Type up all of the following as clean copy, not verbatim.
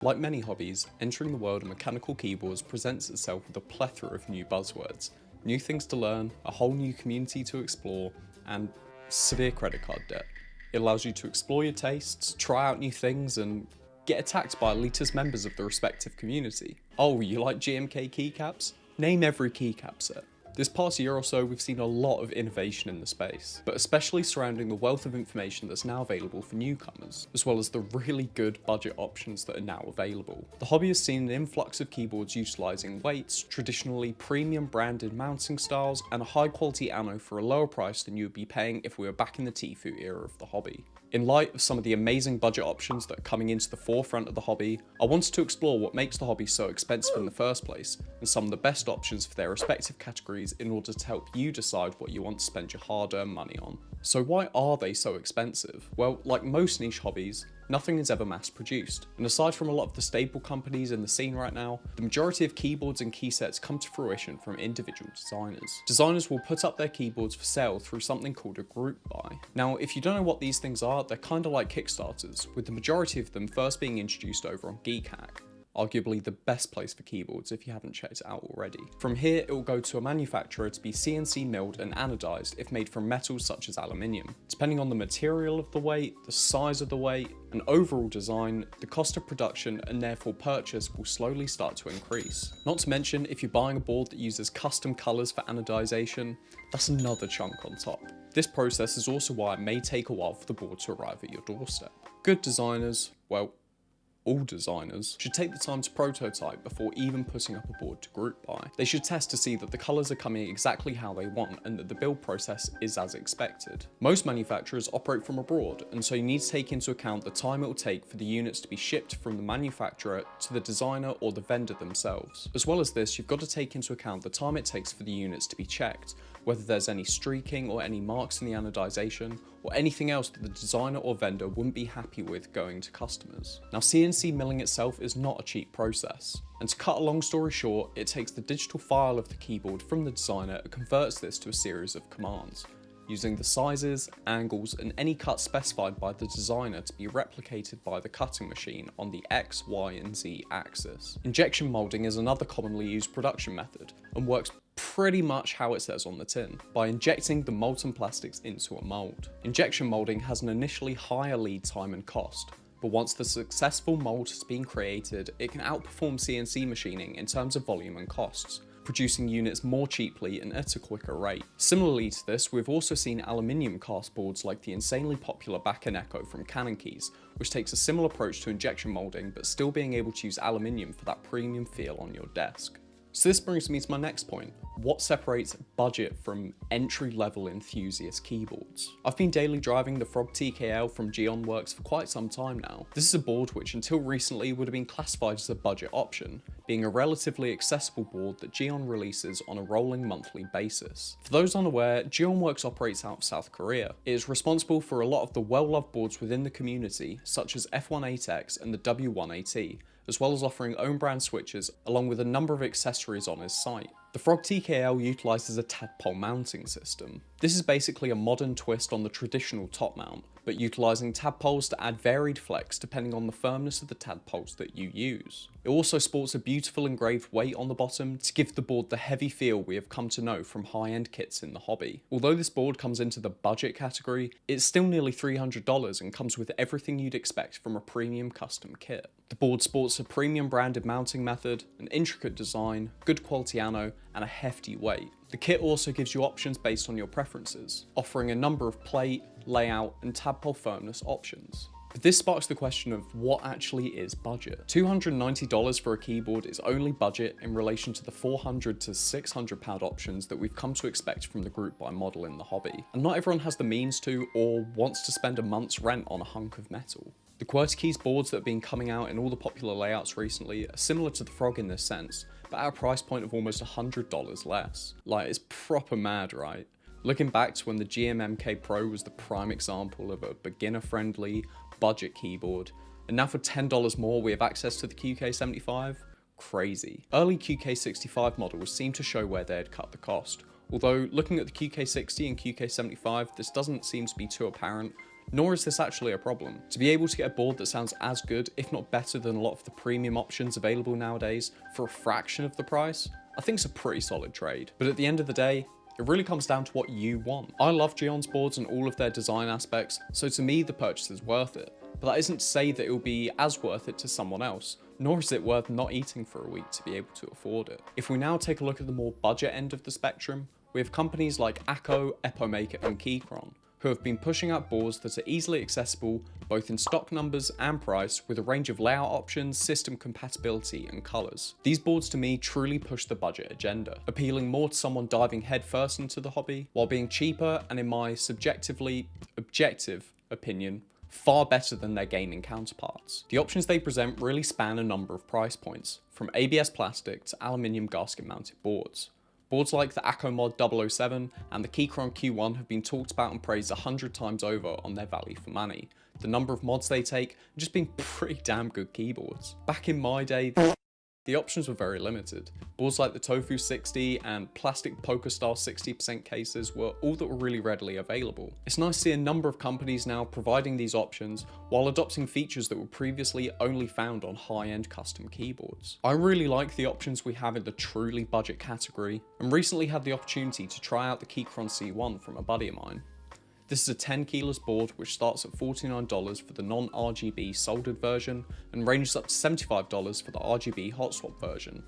Like many hobbies, entering the world of mechanical keyboards presents itself with a plethora of new buzzwords, new things to learn, a whole new community to explore, and severe credit card debt. It allows you to explore your tastes, try out new things, and get attacked by elitist members of the respective community. Oh, you like GMK keycaps? Name every keycap set. This past year or so, we've seen a lot of innovation in the space, but especially surrounding the wealth of information that's now available for newcomers, as well as the really good budget options that are now available. The hobby has seen an influx of keyboards utilising weights, traditionally premium branded mounting styles, and a high quality ammo for a lower price than you would be paying if we were back in the Tfue era of the hobby. In light of some of the amazing budget options that are coming into the forefront of the hobby, I wanted to explore what makes the hobby so expensive in the first place, and some of the best options for their respective categories in order to help you decide what you want to spend your hard-earned money on. So why are they so expensive? Well, like most niche hobbies, nothing is ever mass produced, and aside from a lot of the staple companies in the scene right now, the majority of keyboards and keysets come to fruition from individual designers. Designers will put up their keyboards for sale through something called a group buy. Now, if you don't know what these things are, they're kind of like Kickstarters, with the majority of them first being introduced over on GeekHack. Arguably the best place for keyboards if you haven't checked it out already. From here, it will go to a manufacturer to be CNC milled and anodized if made from metals such as aluminium. Depending on the material of the weight, the size of the weight, and overall design, the cost of production and therefore purchase will slowly start to increase. Not to mention, if you're buying a board that uses custom colors for anodization, that's another chunk on top. This process is also why it may take a while for the board to arrive at your doorstep. Good designers, well, all designers, should take the time to prototype before even putting up a board to group buy. They should test to see that the colours are coming exactly how they want and that the build process is as expected. Most manufacturers operate from abroad, and so you need to take into account the time it will take for the units to be shipped from the manufacturer to the designer or the vendor themselves. As well as this, you've got to take into account the time it takes for the units to be checked, whether there's any streaking or any marks in the anodization, or anything else that the designer or vendor wouldn't be happy with going to customers. Now, CNC milling itself is not a cheap process, and to cut a long story short, it takes the digital file of the keyboard from the designer and converts this to a series of commands, using the sizes, angles, and any cut specified by the designer to be replicated by the cutting machine on the X, Y, and Z axis. Injection molding is another commonly used production method, and works pretty much how it says on the tin, by injecting the molten plastics into a mold. Injection molding has an initially higher lead time and cost, but once the successful mold has been created, it can outperform CNC machining in terms of volume and costs, producing units more cheaply and at a quicker rate. Similarly to this, we've also seen aluminium cast boards like the insanely popular Back & Echo from Canon Keys, which takes a similar approach to injection molding but still being able to use aluminium for that premium feel on your desk. So this brings me to my next point. What separates budget from entry-level enthusiast keyboards? I've been daily driving the Frog TKL from Geonworks for quite some time now. This is a board which until recently would have been classified as a budget option, being a relatively accessible board that Geon releases on a rolling monthly basis. For those unaware, Geonworks operates out of South Korea. It is responsible for a lot of the well-loved boards within the community, such as F18X and the W18AT, as well as offering own brand switches along with a number of accessories on his site. The Frog TKL utilises a tadpole mounting system. This is basically a modern twist on the traditional top mount, but utilising tadpoles to add varied flex depending on the firmness of the tadpoles that you use. It also sports a beautiful engraved weight on the bottom to give the board the heavy feel we have come to know from high-end kits in the hobby. Although this board comes into the budget category, it's still nearly $300 and comes with everything you'd expect from a premium custom kit. The board sports a premium branded mounting method, an intricate design, good quality anno, and a hefty weight. The kit also gives you options based on your preferences, offering a number of plate, layout, and tadpole firmness options. But this sparks the question of what actually is budget. $290 for a keyboard is only budget in relation to the £400 to £600 options that we've come to expect from the group buy model in the hobby. And not everyone has the means to or wants to spend a month's rent on a hunk of metal. The QWERTY boards that have been coming out in all the popular layouts recently are similar to the Frog in this sense, but at a price point of almost $100 less. Like, it's proper mad, right? Looking back to when the GMMK Pro was the prime example of a beginner-friendly budget keyboard, and now for $10 more we have access to the QK75? Crazy. Early QK65 models seem to show where they had cut the cost, although looking at the QK60 and QK75 this doesn't seem to be too apparent, nor is this actually a problem. To be able to get a board that sounds as good, if not better than a lot of the premium options available nowadays for a fraction of the price, I think it's a pretty solid trade. But at the end of the day, it really comes down to what you want. I love Geon's boards and all of their design aspects, so to me the purchase is worth it. But that isn't to say that it will be as worth it to someone else, nor is it worth not eating for a week to be able to afford it. If we now take a look at the more budget end of the spectrum, we have companies like Acco, Epomaker and Keychron, who have been pushing out boards that are easily accessible both in stock numbers and price, with a range of layout options, system compatibility and colours. These boards to me truly push the budget agenda, appealing more to someone diving headfirst into the hobby, while being cheaper and in my subjectively objective opinion, far better than their gaming counterparts. The options they present really span a number of price points, from ABS plastic to aluminium gasket mounted boards. Boards like the Acco Mod 007 and the Keychron Q1 have been talked about and praised 100 times over on their value for money, the number of mods they take, and just being pretty damn good keyboards. Back in my day, the options were very limited. Boards like the Tofu 60 and plastic poker style 60% cases were all that were really readily available. It's nice to see a number of companies now providing these options while adopting features that were previously only found on high-end custom keyboards. I really like the options we have in the truly budget category, and recently had the opportunity to try out the Keychron C1 from a buddy of mine. This is a 10 keyless board which starts at $49 for the non-RGB soldered version and ranges up to $75 for the RGB hot swap version.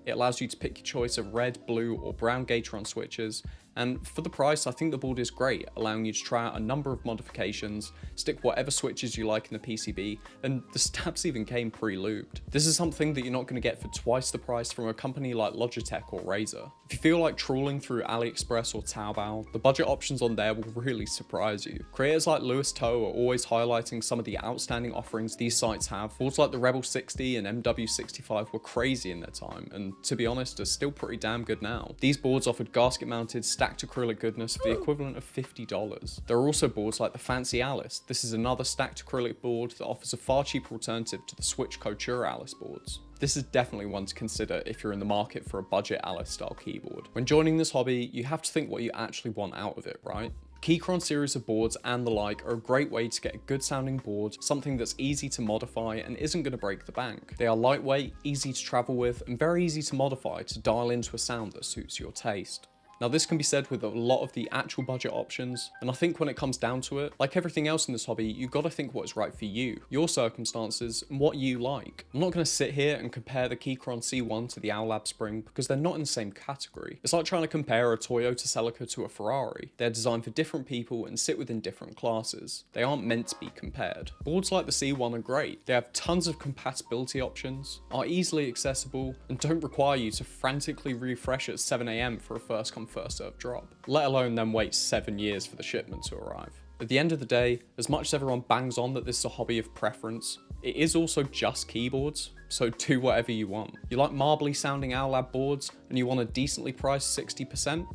It allows you to pick your choice of red, blue or brown Gateron switches, and for the price I think the board is great, allowing you to try out a number of modifications, stick whatever switches you like in the PCB, and the stabs even came pre-lubed. This is something that you're not going to get for twice the price from a company like Logitech or Razer. If you feel like trawling through AliExpress or Taobao, the budget options on there will really surprise you. Creators like Lewis Toe are always highlighting some of the outstanding offerings these sites have. Boards like the Rebel 60 and MW65 were crazy in their time, and to be honest are still pretty damn good now. These boards offered gasket mounted stacked acrylic goodness for the equivalent of $50. There are also boards like the Fancy Alice. This is another stacked acrylic board that offers a far cheaper alternative to the Switch Couture Alice boards. This is definitely one to consider if you're in the market for a budget Alice style keyboard. When joining this hobby, you have to think what you actually want out of it, right? Keychron series of boards and the like are a great way to get a good sounding board, something that's easy to modify and isn't going to break the bank. They are lightweight, easy to travel with, and very easy to modify to dial into a sound that suits your taste. Now this can be said with a lot of the actual budget options, and I think when it comes down to it, like everything else in this hobby, you've got to think what is right for you, your circumstances, and what you like. I'm not going to sit here and compare the Keychron C1 to the Owlab Spring because they're not in the same category. It's like trying to compare a Toyota Celica to a Ferrari. They're designed for different people and sit within different classes. They aren't meant to be compared. Boards like the C1 are great. They have tons of compatibility options, are easily accessible, and don't require you to frantically refresh at 7 AM for a first come first serve drop, let alone then wait 7 years for the shipment to arrive. At the end of the day, as much as everyone bangs on that this is a hobby of preference, it is also just keyboards, so do whatever you want. You like marbly sounding Owlab boards and you want a decently priced 60%?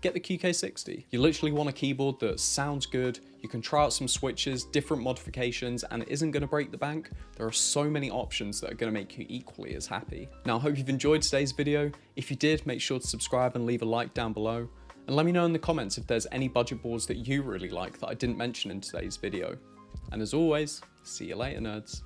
Get the QK60. You literally want a keyboard that sounds good, you can try out some switches, different modifications, and it isn't going to break the bank. There are so many options that are going to make you equally as happy. Now I hope you've enjoyed today's video. If you did, make sure to subscribe and leave a like down below. And let me know in the comments if there's any budget boards that you really like that I didn't mention in today's video. And as always, see you later nerds.